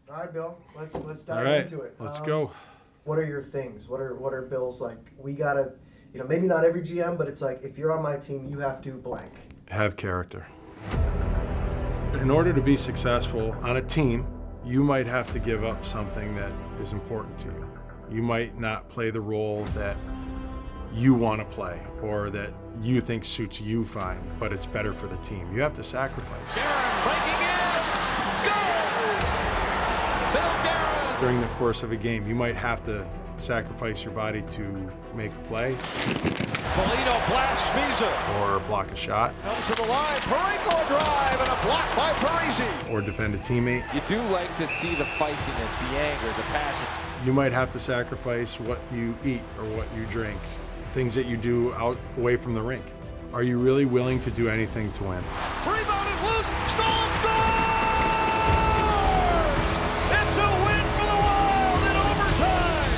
All right, Bill, let's dive into it. Let's go. What are your things? What are Bill's like? We gotta, maybe not every GM, but it's like if you're on my team, you have to blank. Have character. In order to be successful on a team, you might have to give up something that is important to you. You might not play the role that you want to play or that you think suits you fine, but it's better for the team. You have to sacrifice. Guerin breaking in, scores! Bill Guerin! During the course of a game, you might have to sacrifice your body to make a play. Foligno blasts Misa. Or block a shot. Comes to the line, Parayko drive and a block by Parisi. Or defend a teammate. You do like to see the feistiness, the anger, the passion. You might have to sacrifice what you eat or what you drink, things that you do away from the rink. Are you really willing to do anything to win? Rebound is loose, Stahl scores! It's a win for the Wild in overtime!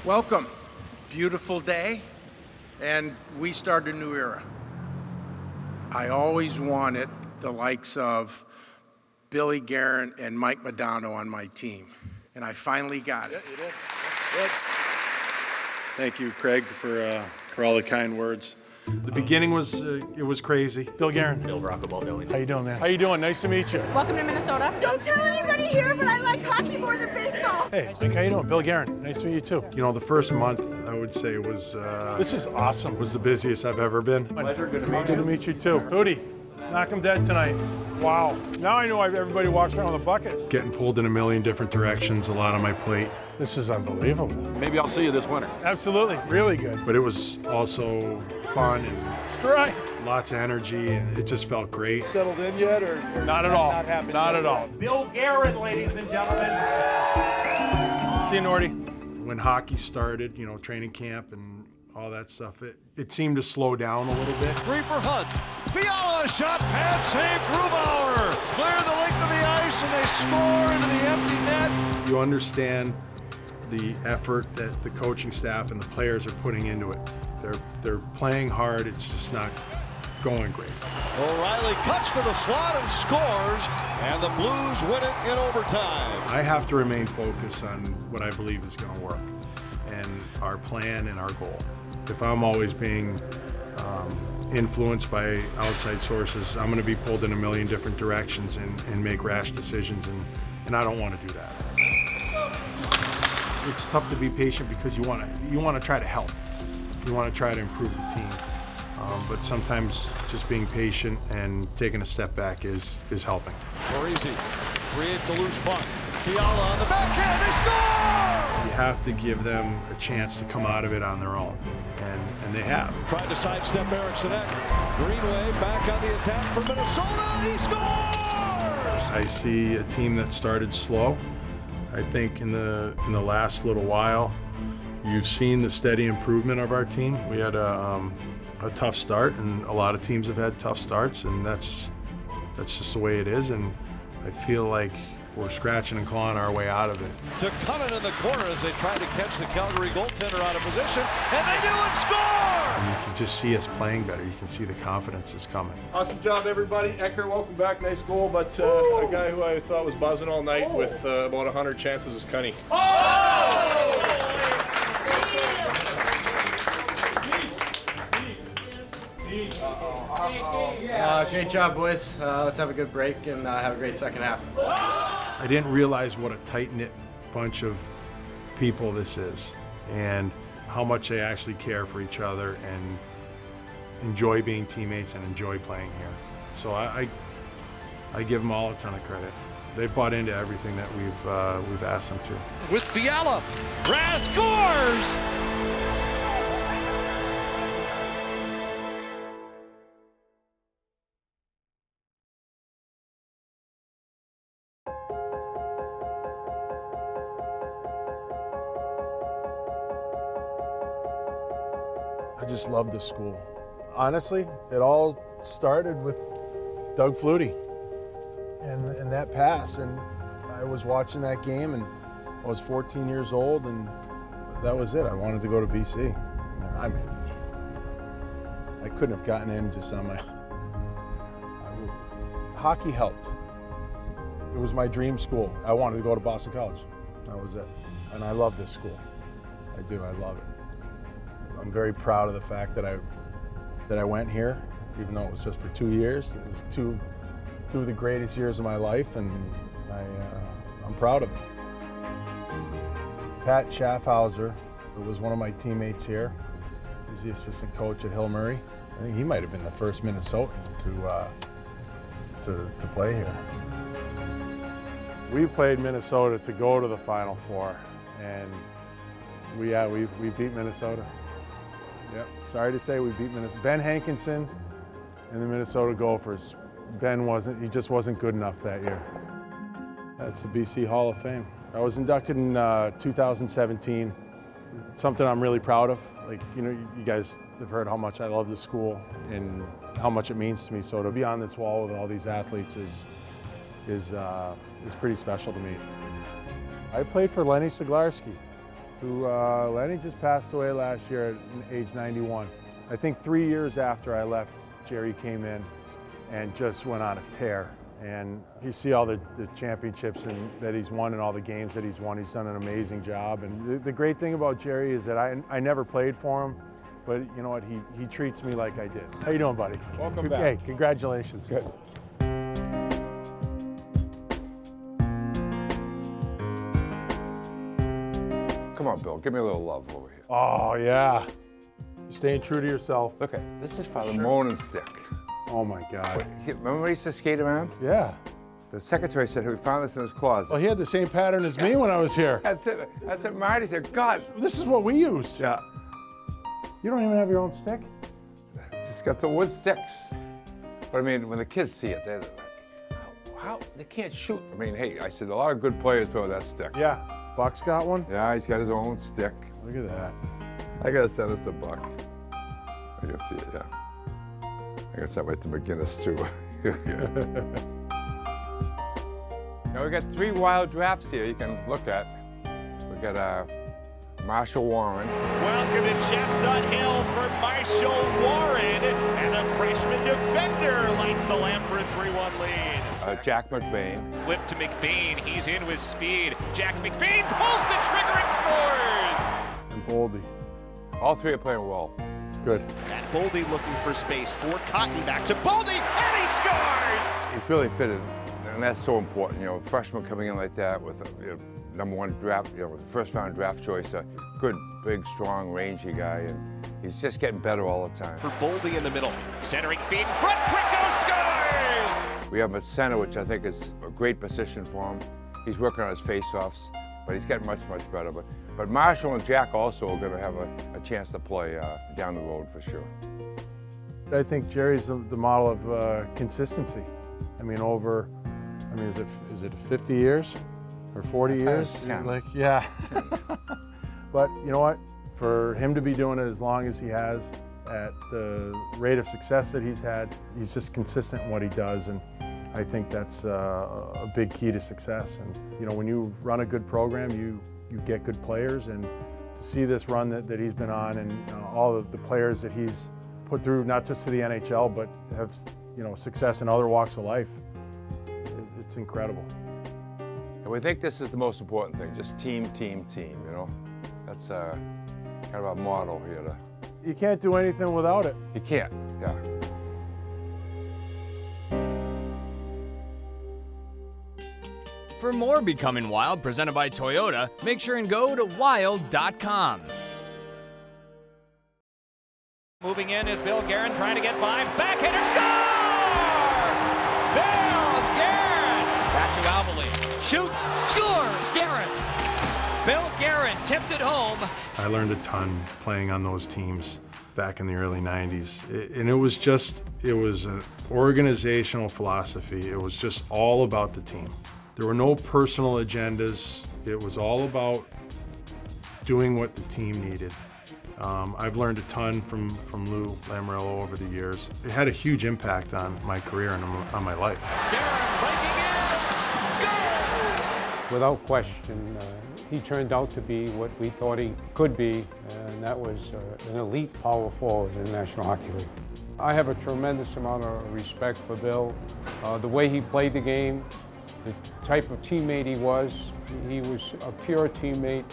Welcome. Beautiful day, and we start a new era. I always wanted the likes of Billy Guerin and Mike Modano on my team, and I finally got it. Yeah, you did. Good. Thank you, Craig, for all the kind words. The beginning was it was crazy. Bill Guerin. Bill Rocco-Baldelli. How you doing, man? How you doing? Nice to meet you. Welcome to Minnesota. Don't tell anybody here, but I like hockey more than baseball. Hey, Mike, how you doing? Bill Guerin. Nice to meet you too. The first month I would say was This is awesome. was the busiest I've ever been. Pleasure, good to meet you. Good to meet you too. Hootie, knock him dead tonight. Wow. Now I know why everybody walks around with a bucket. Getting pulled in a million different directions, a lot on my plate. This is unbelievable. Maybe I'll see you this winter. Absolutely. Really good. But it was also fun and Right. lots of energy, and it just felt great. Settled in yet or not at all? Not at all. Bill Guerin, ladies and gentlemen. See you, Nordy. When hockey started, training camp and all that stuff, it seemed to slow down a little bit. Three for Hunt. Fiala shot, pad save, Grubauer. Clear the length of the ice and they score into the empty net. You understand the effort that the coaching staff and the players are putting into it. They're playing hard, it's just not going great. O'Reilly cuts to the slot and scores, and the Blues win it in overtime. I have to remain focused on what I believe is going to work and our plan and our goal. If I'm always being influenced by outside sources, I'm going to be pulled in a million different directions and make rash decisions, and I don't want to do that. It's tough to be patient because you want to try to help. You want to try to improve the team. But sometimes just being patient and taking a step back is helping. Parisi creates a loose puck. Fiala on the backhand, they score! You have to give them a chance to come out of it on their own, and they have. Tried to sidestep Eriksson. Greenway back on the attack for Minnesota, he scores! I see a team that started slow. I think in the last little while, you've seen the steady improvement of our team. We had a tough start, and a lot of teams have had tough starts, and that's just the way it is. And I feel like we're scratching and clawing our way out of it. To Cunnin in the corner as they try to catch the Calgary goaltender out of position, and they do and score! And you can just see us playing better. You can see the confidence is coming. Awesome job, everybody. Ecker, welcome back. Nice goal, but a guy who I thought was buzzing all night with about 100 chances is Cunny. Great job, boys. Let's have a good break and have a great second half. I didn't realize what a tight-knit bunch of people this is and how much they actually care for each other, and enjoy being teammates and enjoy playing here. So I give them all a ton of credit. They've bought into everything that we've asked them to. With Fiala, Raz scores! I just love this school. Honestly, it all started with Doug Flutie and that pass. And I was watching that game, and I was 14 years old, and that was it. I wanted to go to BC. I mean, I couldn't have gotten in just on my own. Hockey helped. It was my dream school. I wanted to go to Boston College. That was it. And I love this school. I do. I love it. I'm very proud of the fact that I went here, even though it was just for 2 years. It was two of the greatest years of my life, and I'm proud of it. Pat Schaffhauser, who was one of my teammates here, he's the assistant coach at Hill Murray. I think he might have been the first Minnesotan to play here. We played Minnesota to go to the Final Four, and we beat Minnesota. Yep, sorry to say we beat Minnesota. Ben Hankinson and the Minnesota Gophers. He just wasn't good enough that year. That's the BC Hall of Fame. I was inducted in 2017. Something I'm really proud of. Like, you know, you guys have heard how much I love this school and how much it means to me. So to be on this wall with all these athletes is pretty special to me. I played for Lenny Siglarski, who Lenny just passed away last year at age 91. I think 3 years after I left, Jerry came in and just went on a tear. And you see all the championships that he's won and all the games that he's won. He's done an amazing job. And the great thing about Jerry is that I never played for him, but you know what? He treats me like I did. How you doing, buddy? Welcome back. Hey, congratulations. Good. Come on, Bill, give me a little love over here. Oh, yeah. You're staying true to yourself. Look, this is Father Monin's stick. Oh, my God. Remember when he used to skate around? Yeah. The secretary said he found this in his closet. Well, he had the same pattern as me when I was here. That's it. That's what Marty said. God. This is what we used. Yeah. You don't even have your own stick? Just got the wood sticks. But I mean, when the kids see it, they're like, how? They can't shoot. I mean, hey, I said a lot of good players play with that stick. Yeah. Buck's got one? Yeah, he's got his own stick. Look at that. I gotta send this to Buck. I can see it, yeah. I gotta send it to McGinnis too. Now we got 3 wild drafts here you can look at. We got Marshall Warren. Welcome to Chestnut Hill for Marshall Warren, and the freshman defender lights the lamp for a 3-1 lead. Jack McBain. Flip to McBain, he's in with speed. Jack McBain pulls the trigger and scores! And Boldy. All 3 are playing well. Good. And Boldy looking for space for Cotton, back to Boldy, and he scores! It's really fitted, and that's so important. You know, a freshman coming in like that with a #1 draft, first round draft choice, a good, big, strong, rangy guy, and he's just getting better all the time. For Boldy in the middle, centering feed in front, Pricko scores! We have him at center, which I think is a great position for him. He's working on his face-offs, but he's getting much, much better. But Marshall and Jack also are going to have a chance to play down the road for sure. I think Jerry's the model of consistency. I mean, is it 50 years or 40 years? Like, yeah. But you know what? For him to be doing it as long as he has, at the rate of success that he's had, he's just consistent in what he does, and I think that's a big key to success. And you know, when you run a good program, you get good players, and to see this run that he's been on, and all of the players that he's put through, not just to the NHL, but have success in other walks of life, it's incredible. And we think this is the most important thing, just team, team, team, you know? That's kind of our motto here. You can't do anything without it. You can't, yeah. For more Becoming Wild presented by Toyota, make sure and go to wild.com. Moving moving in is Bill Guerin trying to get by. Backhander, score! Bill Guerin! Back to Alvely. Shoots, scores! Guerin! Bill Guerin tipped it home. I learned a ton playing on those teams back in the early 90s. And it was an organizational philosophy. It was just all about the team. There were no personal agendas. It was all about doing what the team needed. I've learned a ton from Lou Lamoriello over the years. It had a huge impact on my career and on my life. Guerin breaking in, scores! Without question, he turned out to be what we thought he could be, and that was an elite power forward in the National Hockey League. I have a tremendous amount of respect for Bill. The way he played the game, the type of teammate he was a pure teammate.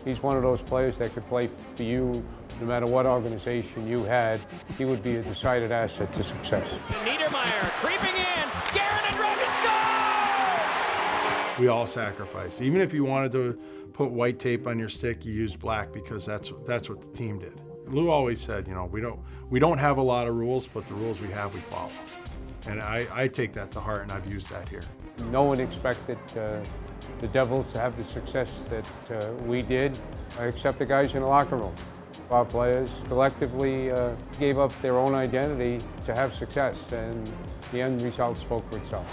He's one of those players that could play for you no matter what organization you had. He would be a decided asset to success. Niedermeyer creeping in. Guerin and Rogan scores! We all sacrificed. Even if you wanted to put white tape on your stick, you used black because that's what the team did. Lou always said, you know, we don't have a lot of rules, but the rules we have, we follow. And I take that to heart, and I've used that here. No one expected the Devils to have the success that we did, except the guys in the locker room. Our players collectively gave up their own identity to have success, and the end result spoke for itself.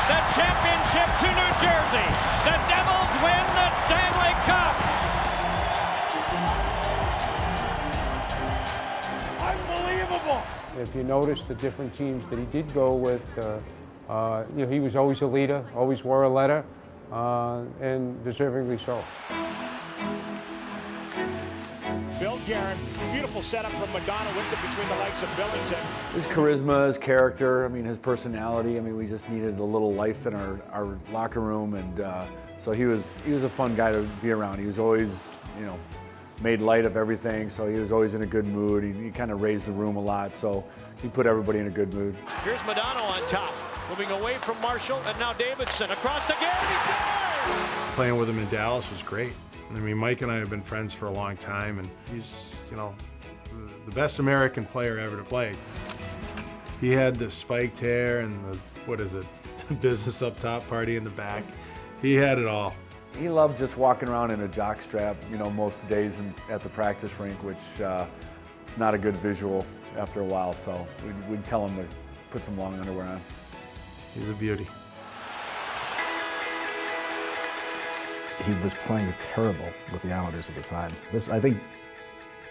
The championship to New Jersey. The Devils win the Stanley Cup. Unbelievable. If you notice the different teams that he did go with, you know, he was always a leader, always wore a letter, and deservingly so. Bill Guerin, beautiful setup from Madonna, whipped it between the legs of Billington. His charisma, his character, I mean, his personality. I mean, we just needed a little life in our locker room, and so he was a fun guy to be around. He was always, you know, made light of everything, so he was always in a good mood. He kind of raised the room a lot, so he put everybody in a good mood. Here's Madonna on top, moving away from Marshall, and now Davidson across the Guerin. He scores! Playing with him in Dallas was great. I mean, Mike and I have been friends for a long time, and he's, you know, the best American player ever to play. He had the spiked hair and the, what is it, business up top, party in the back. He had it all. He loved just walking around in a jock strap, you know, most days at the practice rink, which it's not a good visual after a while, so we'd tell him to put some long underwear on. He's a beauty. He was playing terrible with the Islanders at the time. I think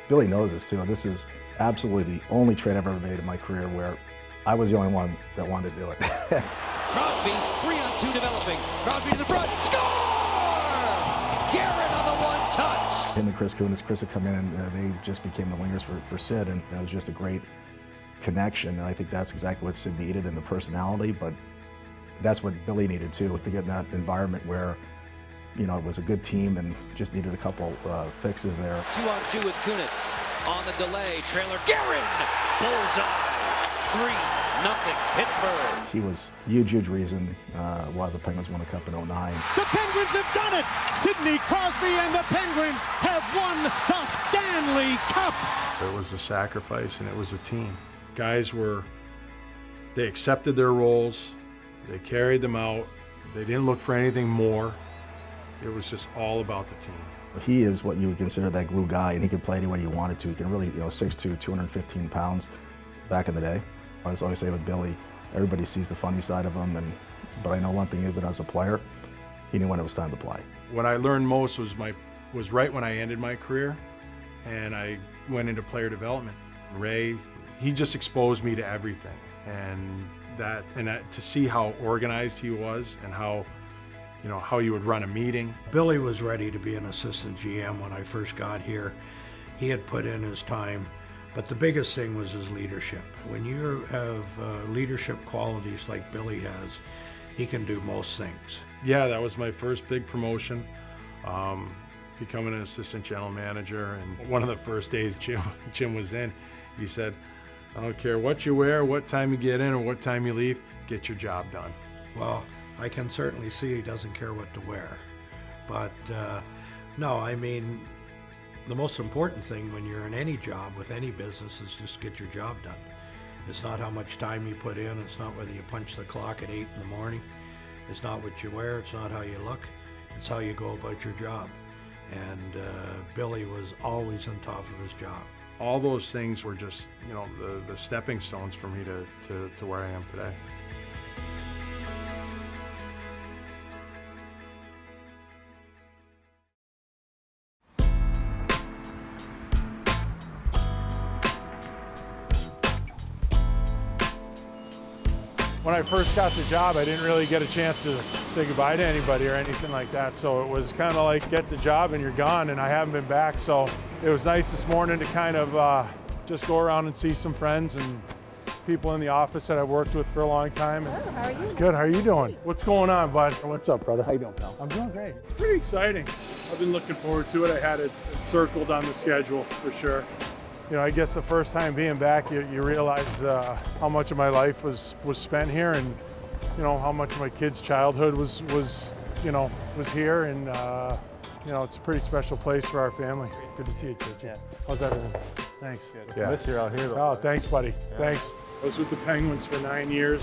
Billy knows this too. This is absolutely the only trade I've ever made in my career where I was the only one that wanted to do it. Crosby, 3-on-2 developing. Crosby to the front, score! Guerin on the one touch. Him and Chris Kunis, Chris had come in and they just became the wingers for Sid, and it was just a great connection. And I think that's exactly what Sid needed in the personality, but that's what Billy needed too, to get in that environment where, you know, it was a good team and just needed a couple fixes there. 2-on-2 with Kunitz. On the delay, trailer, Guerin! Bullseye! 3-0 Pittsburgh. He was a huge reason why the Penguins won a cup in '09. The Penguins have done it! Sidney Crosby and the Penguins have won the Stanley Cup! It was a sacrifice, and it was a team. Guys they accepted their roles, they carried them out, they didn't look for anything more. It was just all about the team. He is what you would consider that glue guy, and he could play any way you wanted to. He can really, you know, 6'2", 215 pounds back in the day. I always say with Billy, everybody sees the funny side of him, but I know one thing, even as a player, he knew when it was time to play. What I learned most was right when I ended my career, and I went into player development. Ray, he just exposed me to everything, and to see how organized he was and how, you know, how he would run a meeting. Billy was ready to be an assistant GM when I first got here. He had put in his time, but the biggest thing was his leadership. When you have leadership qualities like Billy has, he can do most things. Yeah, that was my first big promotion, becoming an assistant general manager. And one of the first days Jim was in, he said, "I don't care what you wear, what time you get in, or what time you leave, get your job done." Well, I can certainly see he doesn't care what to wear. But no, I mean, The most important thing when you're in any job with any business is just get your job done. It's not how much time you put in. It's not whether you punch the clock at 8 in the morning. It's not what you wear. It's not how you look. It's how you go about your job. And Billy was always on top of his job. All those things were just, you know, the stepping stones for me to where I am today. When I first got the job, I didn't really get a chance to say goodbye to anybody or anything like that. So it was kind of like get the job and you're gone, and I haven't been back. So it was nice this morning to kind of just go around and see some friends and people in the office that I've worked with for a long time. Hello, how are you? Good, how are you doing? What's going on, bud? What's up, brother? How you doing, pal? I'm doing great. Pretty exciting. I've been looking forward to it. I had it circled on the schedule for sure. You know, I guess the first time being back, you realize how much of my life was spent here, and you know how much of my kids' childhood was here, and you know, it's a pretty special place for our family. Good to see you, Church. Yeah. How's everything? Thanks. Good. Yeah. Miss you out here, though. Oh, thanks, buddy. Yeah. Thanks. I was with the Penguins for 9 years.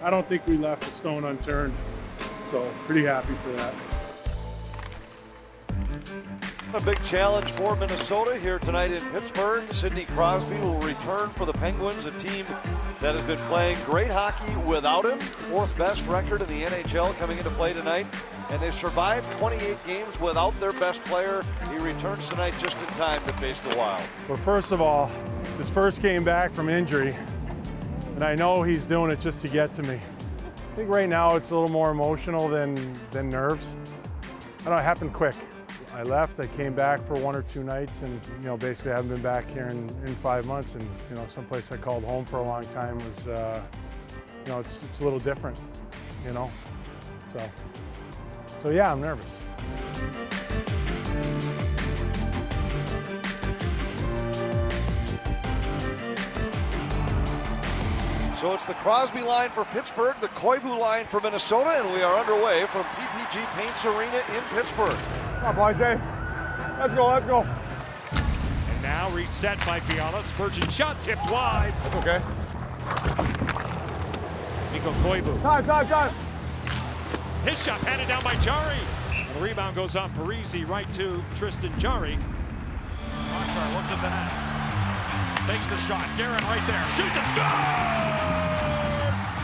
I don't think we left a stone unturned, so pretty happy for that. A big challenge for Minnesota here tonight in Pittsburgh. Sidney Crosby will return for the Penguins, a team that has been playing great hockey without him. Fourth best record in the NHL coming into play tonight. And they've survived 28 games without their best player. He returns tonight just in time to face the Wild. Well, first of all, it's his first game back from injury, and I know he's doing it just to get to me. I think right now it's a little more emotional than nerves. I know it happened quick. I left, I came back for 1 or 2 nights, and you know, basically I haven't been back here in 5 months, and you know, someplace I called home for a long time was, you know, it's a little different, you know, so yeah, I'm nervous. So it's the Crosby line for Pittsburgh, the Koivu line for Minnesota, and we are underway from PPG Paints Arena in Pittsburgh. Come on, boys, eh? Let's go, let's go. And now reset by Fiala. Spurgeon shot tipped wide. That's okay. Mikko Koivu. Time. His shot handed down by Jari. And the rebound goes on Parisi right to Tristan Jari. Rochar looks at the net. Takes the shot. Guerin right there. Shoots and scores!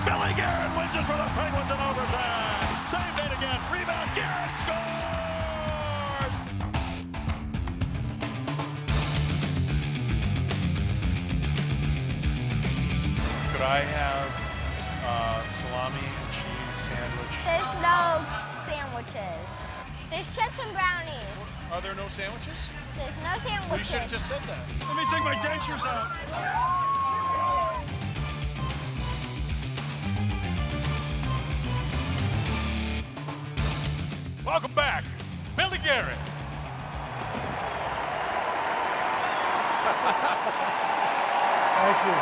Billy Guerin wins it for the Penguins in overtime. Save it again. Rebound. Guerin scores! Could I have salami and cheese sandwich? There's no sandwiches. There's chips and brownies. Are there no sandwiches? There's no sandwiches. You should have just said that. Let me take my dentures out. Welcome back, Billy Guerin. Thank you.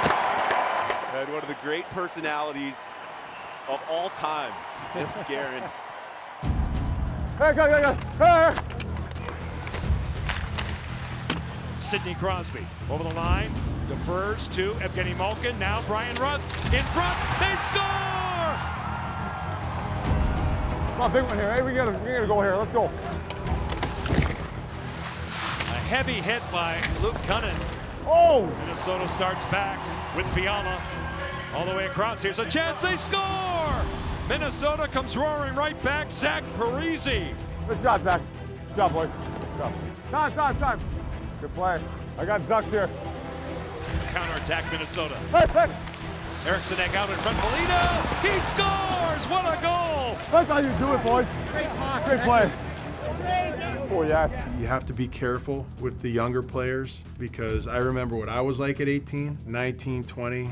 And one of the great personalities of all time, Bill Guerin. Hey, go. Hey. Sidney Crosby over the line, defers to Evgeny Malkin. Now Brian Rust in front. They score! Come on, big one here. Hey, we gotta go here. Let's go. A heavy hit by Luke Cunnin. Oh! Minnesota starts back with Fiala. All the way across. Here's a chance. They score! Minnesota comes roaring right back. Zach Parisi. Good shot, Zach. Good job, boys. Good job. Time. Good play. I got Zucks here. Counterattack Minnesota. Hey. Eriksson out in front. Polino. He scores! What a goal! That's how you do it, boys. Great play. Oh, yes. You have to be careful with the younger players, because I remember what I was like at 18, 19, 20,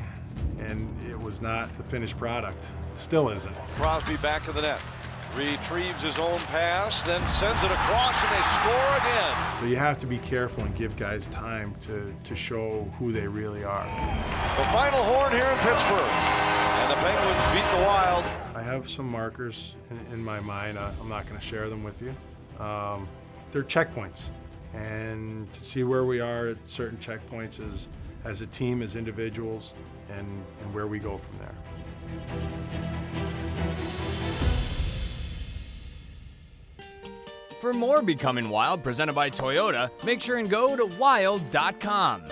and it was not the finished product. It still isn't. Crosby back to the net. Retrieves his own pass, then sends it across, and they score again. So you have to be careful and give guys time to show who they really are. The final horn here in Pittsburgh, and the Penguins beat the Wild. I have some markers in my mind. I'm not going to share them with you. They're checkpoints, and to see where we are at certain checkpoints as a team, as individuals, and where we go from there. For more Becoming Wild presented by Toyota, make sure and go to wild.com.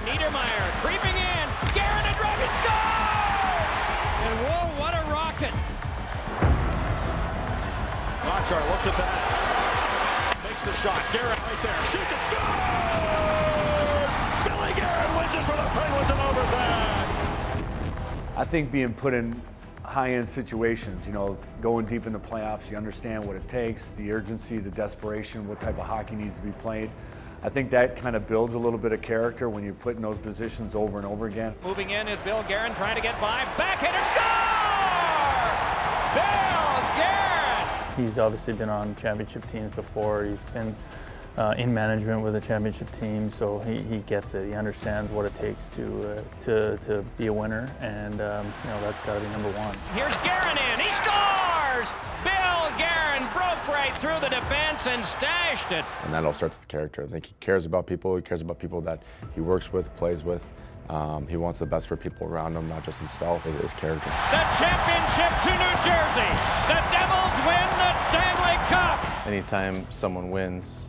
Niedermeyer creeping in. Guerin and drive, it scores! And whoa, what a rocket! Rochar looks at the net. Makes the shot. Guerin right there. Shoots it. Scores! Billy Guerin wins it for the Penguins in overtime. I think being put in high-end situations, you know, going deep in the playoffs, you understand what it takes, the urgency, the desperation, what type of hockey needs to be played. I think that kind of builds a little bit of character when you're put in those positions over and over again. Moving in is Bill Guerin trying to get by. Backhander, score! Bill Guerin! He's obviously been on championship teams before. He's been in management with a championship team, so he gets it. He understands what it takes to be a winner, and that's got to be number one. Here's Guerin in. He scores! Bill Guerin broke right through the defense and stashed it. And that all starts with character. I think he cares about people. He cares about people that he works with, plays with. He wants the best for people around him, not just himself, his character. The championship to New Jersey. The Devils win the Stanley Cup. Anytime someone wins,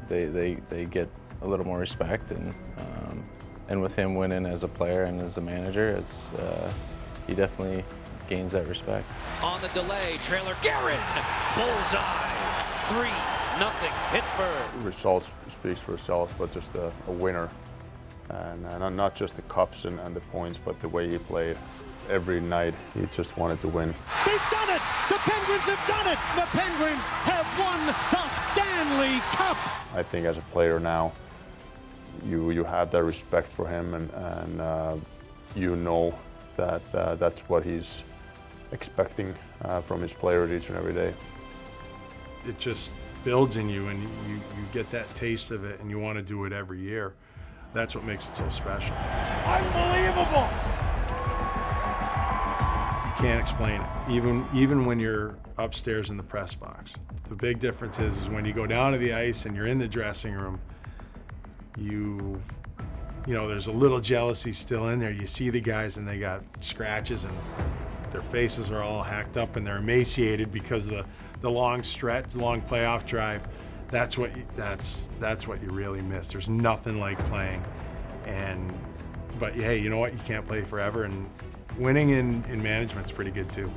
they get a little more respect, and with him winning as a player and as a manager, he definitely gains that respect. On the delay, trailer Guerin, bullseye, 3-0 Pittsburgh. Results speaks for itself, but just a winner, and not just the cups and the points, but the way he played. Every night, he just wanted to win. They've done it! The Penguins have done it! The Penguins have won the Stanley Cup! I think as a player now, you have that respect for him, and you know that that's what he's expecting from his players each and every day. It just builds in you, and you get that taste of it, and you want to do it every year. That's what makes it so special. Unbelievable! Can't explain it. Even when you're upstairs in the press box. The big difference is when you go down to the ice and you're in the dressing room, you know, there's a little jealousy still in there. You see the guys and they got scratches and their faces are all hacked up and they're emaciated because of the long stretch, long playoff drive. That's what you really miss. There's nothing like playing. But hey, you know what? You can't play forever, and winning in management's pretty good too.